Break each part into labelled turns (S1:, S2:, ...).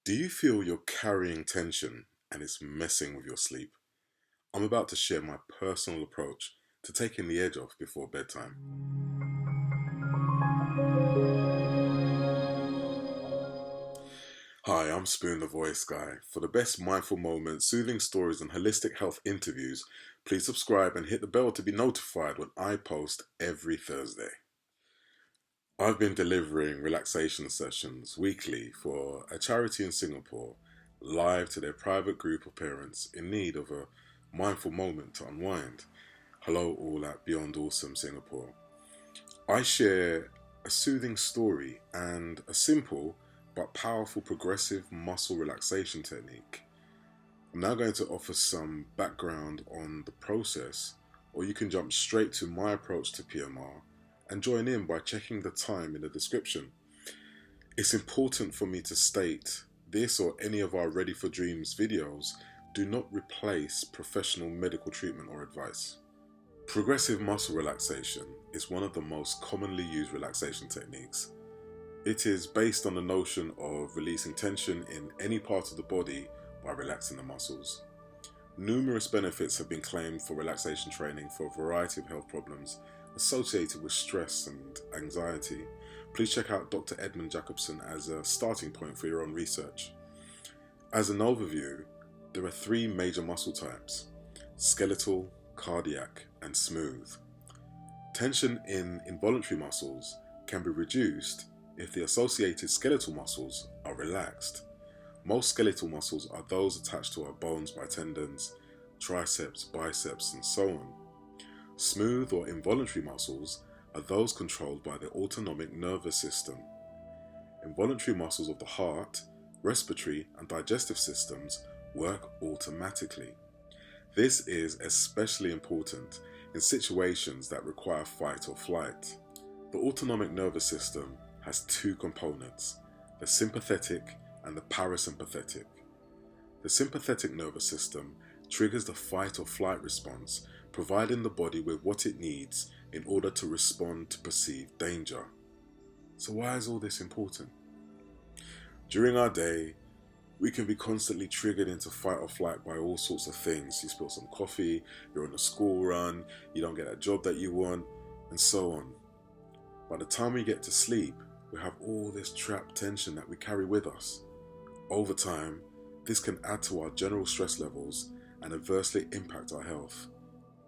S1: Do you feel you're carrying tension and it's messing with your sleep? I'm about to share my personal approach to taking the edge off before bedtime. Hi, I'm Spoon the Voice Guy. For the best mindful moments, soothing stories, and holistic health interviews, please subscribe and hit the bell to be notified when I post every Thursday. I've been delivering relaxation sessions weekly for a charity in Singapore, live to their private group of parents in need of a mindful moment to unwind. Hello, all at Beyond Awesome Singapore. I share a soothing story and a simple but powerful progressive muscle relaxation technique. I'm now going to offer some background on the process, or you can jump straight to my approach to PMR and join in by checking the time in the description. It's important for me to state this or any of our Ready for Dreams videos do not replace professional medical treatment or advice. Progressive muscle relaxation is one of the most commonly used relaxation techniques. It is based on the notion of releasing tension in any part of the body by relaxing the muscles. Numerous benefits have been claimed for relaxation training for a variety of health problems associated with stress and anxiety. Please check out Dr. Edmund Jacobson as a starting point for your own research. As an overview, there are three major muscle types: skeletal, cardiac, and smooth. Tension in involuntary muscles can be reduced if the associated skeletal muscles are relaxed. Most skeletal muscles are those attached to our bones by tendons, triceps, biceps, and so on. Smooth or involuntary muscles are those controlled by the autonomic nervous system. Involuntary muscles of the heart, respiratory, and digestive systems work automatically. This is especially important in situations that require fight or flight. The autonomic nervous system has two components: the sympathetic and the parasympathetic. The sympathetic nervous system triggers the fight or flight response, providing the body with what it needs in order to respond to perceived danger. So why is all this important? During our day, we can be constantly triggered into fight or flight by all sorts of things. You spill some coffee, you're on a school run, you don't get a job that you want, and so on. By the time we get to sleep, we have all this trapped tension that we carry with us. Over time, this can add to our general stress levels and adversely impact our health.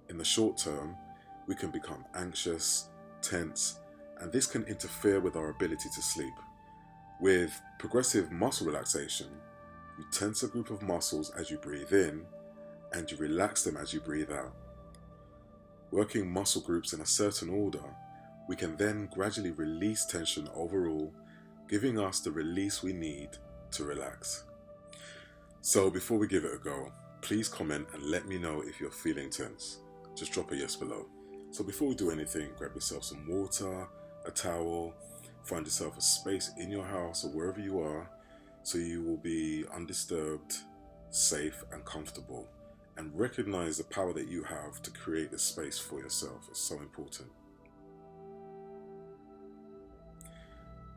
S1: In the short term, we can become anxious, tense, and this can interfere with our ability to sleep. With progressive muscle relaxation, you tense a group of muscles as you breathe in, and you relax them as you breathe out. Working muscle groups in a certain order, we can then gradually release tension overall, giving us the release we need to relax. So before we give it a go, please comment and let me know if you're feeling tense. Just drop a yes below. So before we do anything, grab yourself some water, a towel, find yourself a space in your house or wherever you are so you will be undisturbed, safe, and comfortable. And recognize the power that you have to create this space for yourself. It's so important.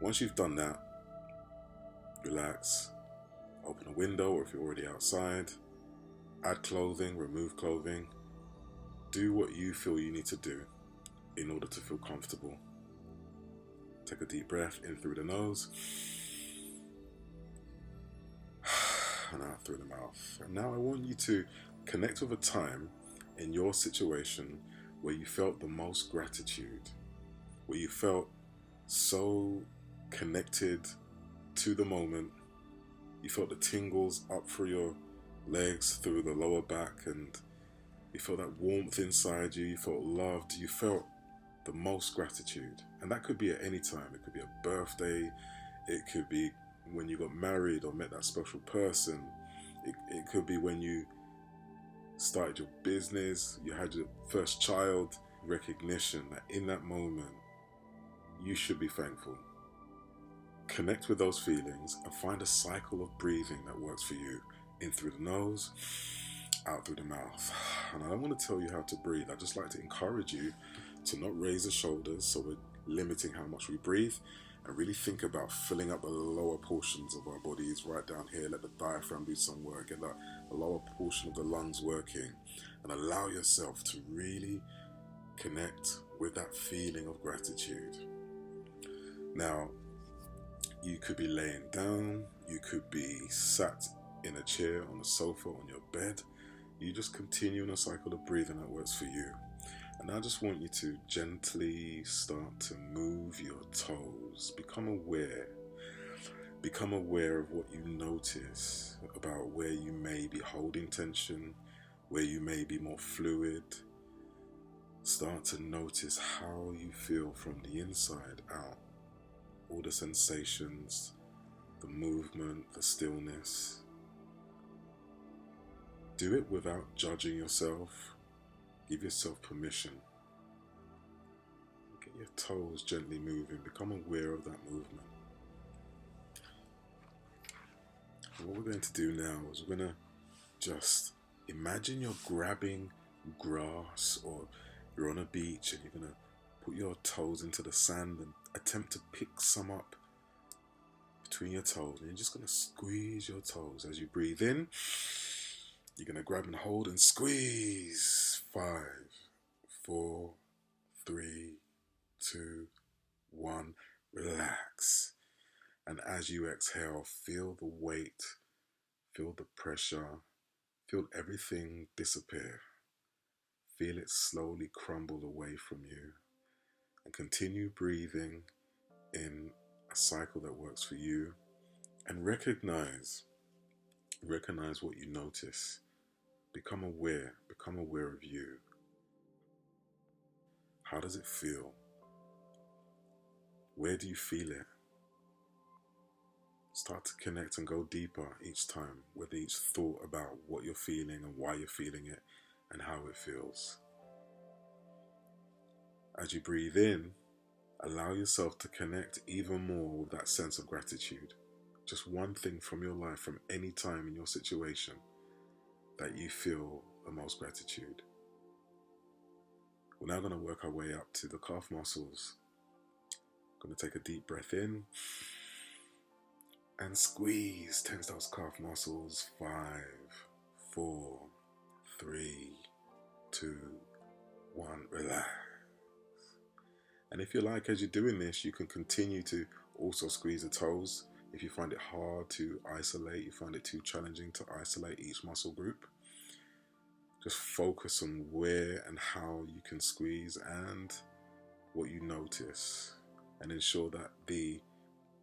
S1: Once you've done that, relax, open a window, or if you're already outside, add clothing, remove clothing. Do what you feel you need to do in order to feel comfortable. Take a deep breath in through the nose and out through the mouth. And now I want you to connect with a time in your situation where you felt the most gratitude, where you felt so connected to the moment. You felt the tingles up through your legs, through the lower back, and you felt that warmth inside you. You felt loved. You felt the most gratitude. And that could be at any time. It could be a birthday. It could be when you got married or met that special person. It could be when you started your business, you had your first child. Recognition that in that moment, you should be thankful. Connect with those feelings and find a cycle of breathing that works for you. In through the nose, out through the mouth. And I don't want to tell you how to breathe. I just like to encourage you to not raise the shoulders, so we're limiting how much we breathe. And really think about filling up the lower portions of our bodies right down here. Let the diaphragm do some work. Get that lower portion of the lungs working. And allow yourself to really connect with that feeling of gratitude. Now, you could be laying down. You could be sat in a chair, on a sofa, on your bed. You just continue in a cycle of breathing that works for you. And I just want you to gently start to move your toes. Become aware. Become aware of what you notice about where you may be holding tension, where you may be more fluid. Start to notice how you feel from the inside out. All the sensations, the movement, the stillness. Do it without judging yourself. Give yourself permission. Get your toes gently moving. Become aware of that movement. And what we're going to do now is we're going to just imagine you're grabbing grass, or you're on a beach and you're going to put your toes into the sand and attempt to pick some up between your toes. And you're just going to squeeze your toes. As you breathe in, you're going to grab and hold and squeeze. 5, 4, 3, 2, 1. Relax. And as you exhale, feel the weight, feel the pressure, feel everything disappear. Feel it slowly crumble away from you. And continue breathing in a cycle that works for you. And recognize what you notice. Become aware of you. How does it feel? Where do you feel it? Start to connect and go deeper each time with each thought about what you're feeling and why you're feeling it and how it feels. As you breathe in, allow yourself to connect even more with that sense of gratitude. Just one thing from your life, from any time in your situation, that you feel the most gratitude. We're now going to work our way up to the calf muscles. Going to take a deep breath in and squeeze. Tense those calf muscles. 5, 4, 3, 2, 1. Relax. And if you like, as you're doing this, you can continue to also squeeze the toes. If you find it hard to isolate, you find it too challenging to isolate each muscle group, just focus on where and how you can squeeze and what you notice, and ensure that the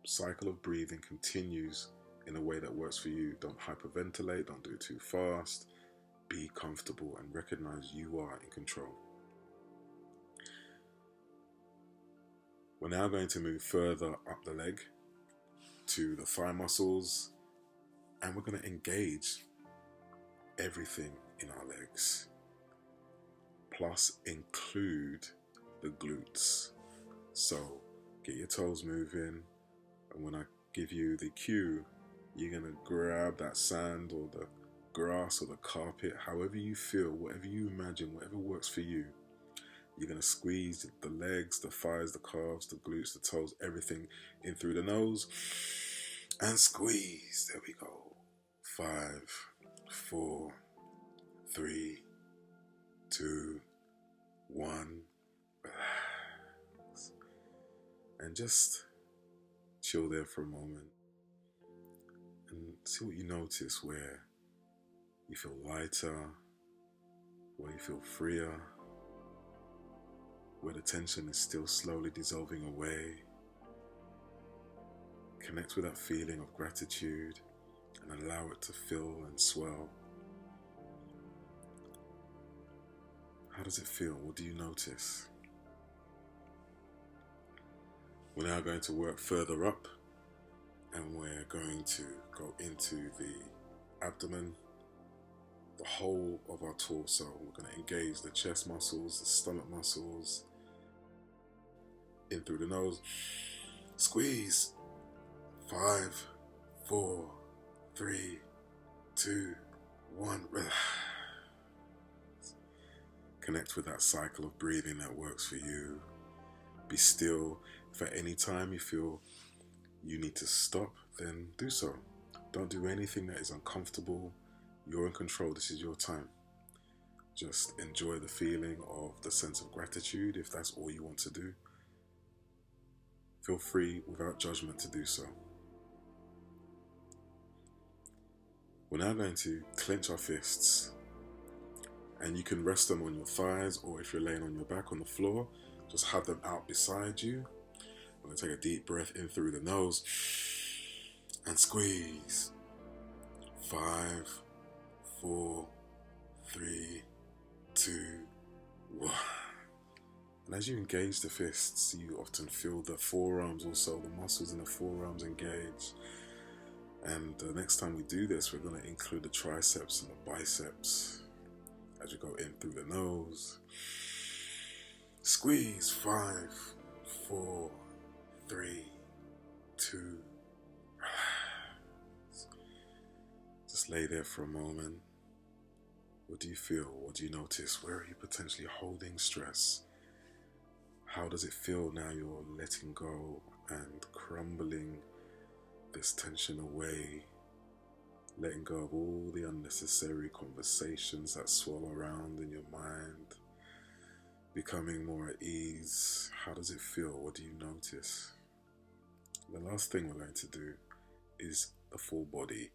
S1: cycle of breathing continues in a way that works for you. Don't hyperventilate, don't do it too fast. Be comfortable and recognize you are in control. We're now going to move further up the leg to the thigh muscles, and we're going to engage everything in our legs, plus include the glutes. So get your toes moving, and when I give you the cue, you're going to grab that sand or the grass or the carpet, however you feel, whatever you imagine, whatever works for you. You're going to squeeze the legs, the thighs, the calves, the glutes, the toes, everything in through the nose, and squeeze. There we go. 5, 4, 3, 2, 1. Relax. And just chill there for a moment and see what you notice, where you feel lighter, where you feel freer, where the tension is still slowly dissolving away. Connect with that feeling of gratitude and allow it to fill and swell. How does it feel? What do you notice? We're now going to work further up, and we're going to go into the abdomen, the whole of our torso. We're going to engage the chest muscles, the stomach muscles. In through the nose. Squeeze. 5, 4, 3, 2, 1. Relax. Connect with that cycle of breathing that works for you. Be still If at any time you feel you need to stop, then do so. Don't do anything that is uncomfortable. You're in control. This is your time. Just enjoy the feeling of the sense of gratitude if that's all you want to do. Feel free without judgment to do so. We're now going to clench our fists, and you can rest them on your thighs, or if you're laying on your back on the floor, just have them out beside you. We're going to take a deep breath in through the nose and squeeze. 5, 4, 3, 2, 1. And as you engage the fists, you often feel the forearms also, the muscles in the forearms engage. And the next time we do this, we're going to include the triceps and the biceps as you go in through the nose. Squeeze. 5, 4, 3, 2, relax. Just lay there for a moment. What do you feel? What do you notice? Where are you potentially holding stress? How does it feel now you're letting go and crumbling this tension away, letting go of all the unnecessary conversations that swirl around in your mind, becoming more at ease? How does it feel? What do you notice? The last thing we're going to do is the full body.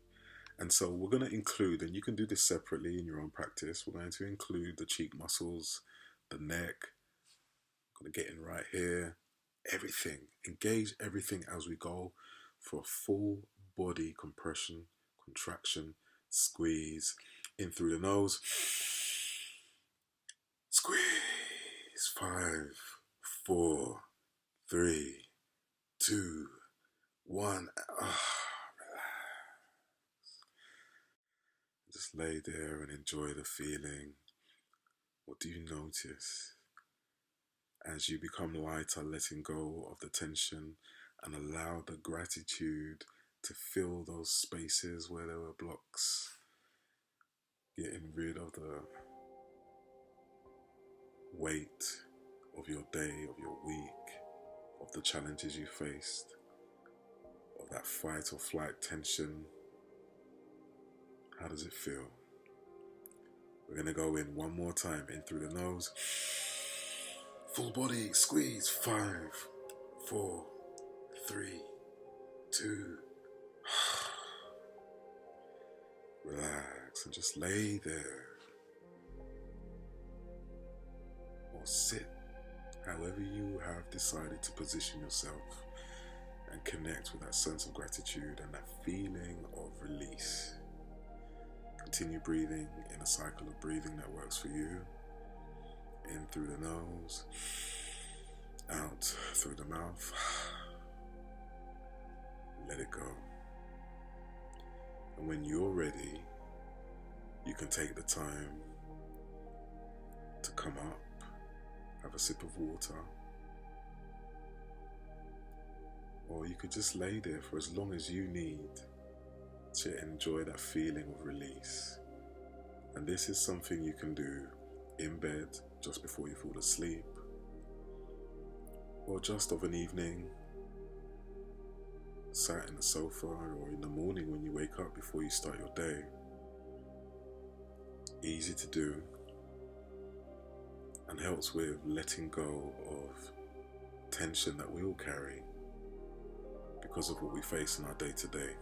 S1: And so we're going to include, and you can do this separately in your own practice, we're going to include the cheek muscles, the neck. I'm going to get in right here. Everything. Engage everything as we go for a full body compression, contraction, squeeze. In through the nose. Squeeze. 5, 4, 3, 2, 1. Just lay there and enjoy the feeling. What do you notice? As you become lighter, letting go of the tension and allow the gratitude to fill those spaces where there were blocks, getting rid of the weight of your day, of your week, of the challenges you faced, of that fight or flight tension. How does it feel? We're going to go in one more time, in through the nose. Full body, squeeze. 5, 4, 3, 2. Relax and just lay there. Or sit, however you have decided to position yourself, and connect with that sense of gratitude and that feeling of release. Continue breathing in a cycle of breathing that works for you. In through the nose, out through the mouth. Let it go. And when you're ready, you can take the time to come up, have a sip of water, or you could just lay there for as long as you need to enjoy that feeling of release. And this is something you can do in bed just before you fall asleep, or just of an evening, sat in the sofa, or in the morning when you wake up before you start your day. Easy to do and helps with letting go of tension that we all carry because of what we face in our day-to-day.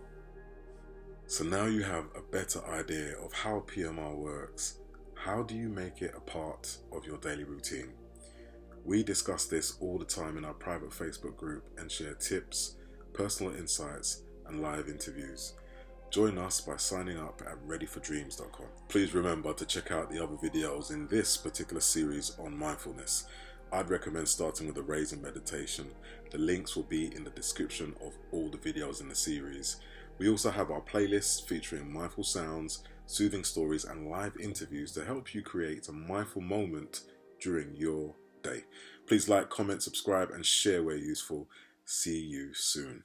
S1: So now you have a better idea of how PMR works. How do you make it a part of your daily routine? We discuss this all the time in our private Facebook group and share tips, personal insights, and live interviews. Join us by signing up at readyfordreams.com. Please remember to check out the other videos in this particular series on mindfulness. I'd recommend starting with the Raisin Meditation. The links will be in the description of all the videos in the series. We also have our playlists featuring mindful sounds, soothing stories, and live interviews to help you create a mindful moment during your day. Please like, comment, subscribe, and share where useful. See you soon.